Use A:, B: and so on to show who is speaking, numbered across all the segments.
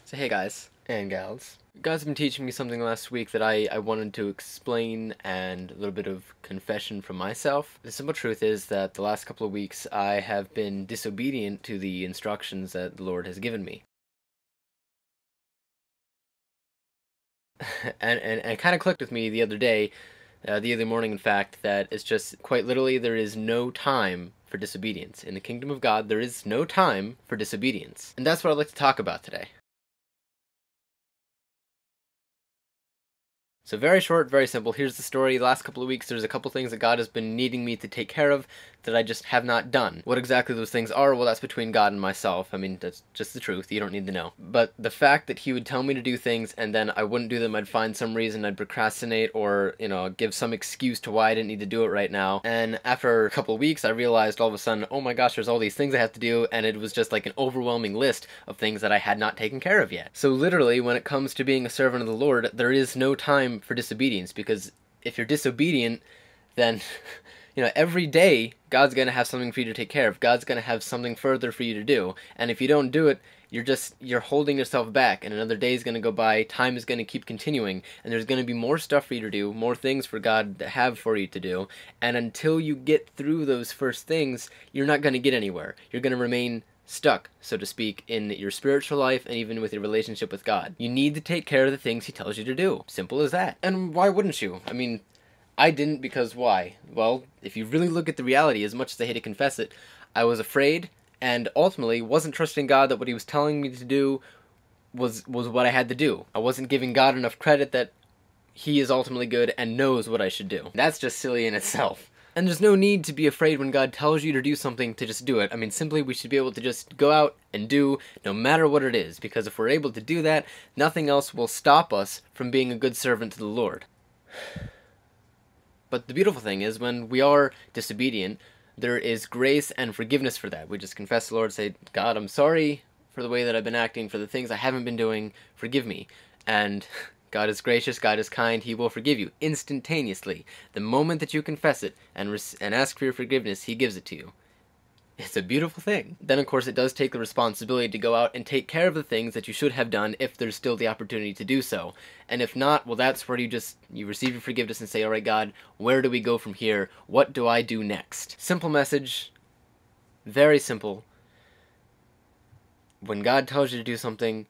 A: So hey guys.
B: And gals.
A: You guys have been teaching me something last week that I wanted to explain, and a little bit of confession from myself. The simple truth is that the last couple of weeks I have been disobedient to the instructions that the Lord has given me. and it kind of clicked with me the other day, the other morning in fact, that it's just quite literally there is no time for disobedience. In the kingdom of God, there is no time for disobedience. And that's what I'd like to talk about today. So very short, very simple. Here's the story. The last couple of weeks, there's a couple things that God has been needing me to take care of that I just have not done. What exactly those things are, well, that's between God and myself. I mean, that's just the truth. You don't need to know. But the fact that he would tell me to do things and then I wouldn't do them, I'd find some reason, I'd procrastinate or, give some excuse to why I didn't need to do it right now. And after a couple of weeks, I realized all of a sudden, oh my gosh, there's all these things I have to do, and it was just like an overwhelming list of things that I had not taken care of yet. So literally, when it comes to being a servant of the Lord, there is no time for disobedience, because if you're disobedient, then every day God's going to have something for you to take care of. God's going to have something further for you to do. And if you don't do it, you're holding yourself back, and another day is going to go by, time is going to keep continuing, and there's going to be more stuff for you to do, more things for God to have for you to do, and until you get through those first things, you're not going to get anywhere. You're going to remain stuck, so to speak, in your spiritual life and even with your relationship with God. You need to take care of the things he tells you to do. Simple as that. And why wouldn't you? I mean, I didn't, because why? Well, if you really look at the reality, as much as I hate to confess it, I was afraid and ultimately wasn't trusting God that what he was telling me to do was what I had to do. I wasn't giving God enough credit that he is ultimately good and knows what I should do. That's just silly in itself. And there's no need to be afraid when God tells you to do something to just do it. I mean, simply we should be able to just go out and do no matter what it is, because if we're able to do that, nothing else will stop us from being a good servant to the Lord. But the beautiful thing is, when we are disobedient, there is grace and forgiveness for that. We just confess to the Lord, say, God, I'm sorry for the way that I've been acting, for the things I haven't been doing, forgive me. And God is gracious, God is kind, he will forgive you instantaneously. The moment that you confess it and ask for your forgiveness, he gives it to you. It's a beautiful thing. Then, of course, it does take the responsibility to go out and take care of the things that you should have done if there's still the opportunity to do so. And if not, well, that's where you receive your forgiveness and say, all right, God, where do we go from here? What do I do next? Simple message. Very simple. When God tells you to do something,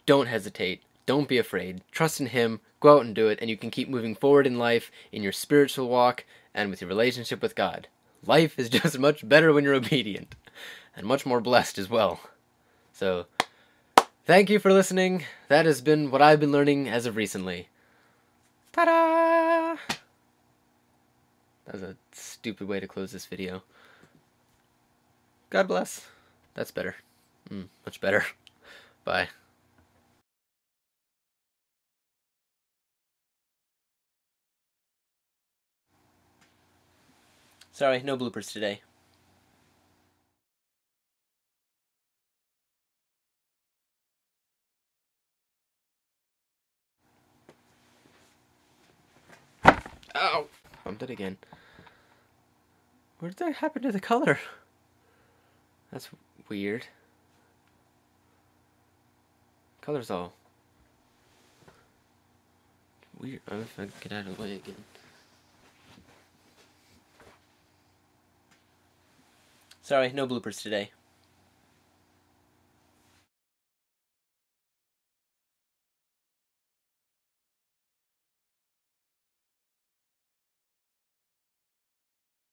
A: don't hesitate. Don't be afraid. Trust in him. Go out and do it, and you can keep moving forward in life, in your spiritual walk, and with your relationship with God. Life is just much better when you're obedient, and much more blessed as well. So, thank you for listening. That has been what I've been learning as of recently. Ta-da! That was a stupid way to close this video. God bless. That's better. Much better. Bye. Sorry, no bloopers today. Ow! Bumped it again. What did that happen to the color? That's weird. Color's all weird. I don't know if I can get out of the way again. Sorry, no bloopers today.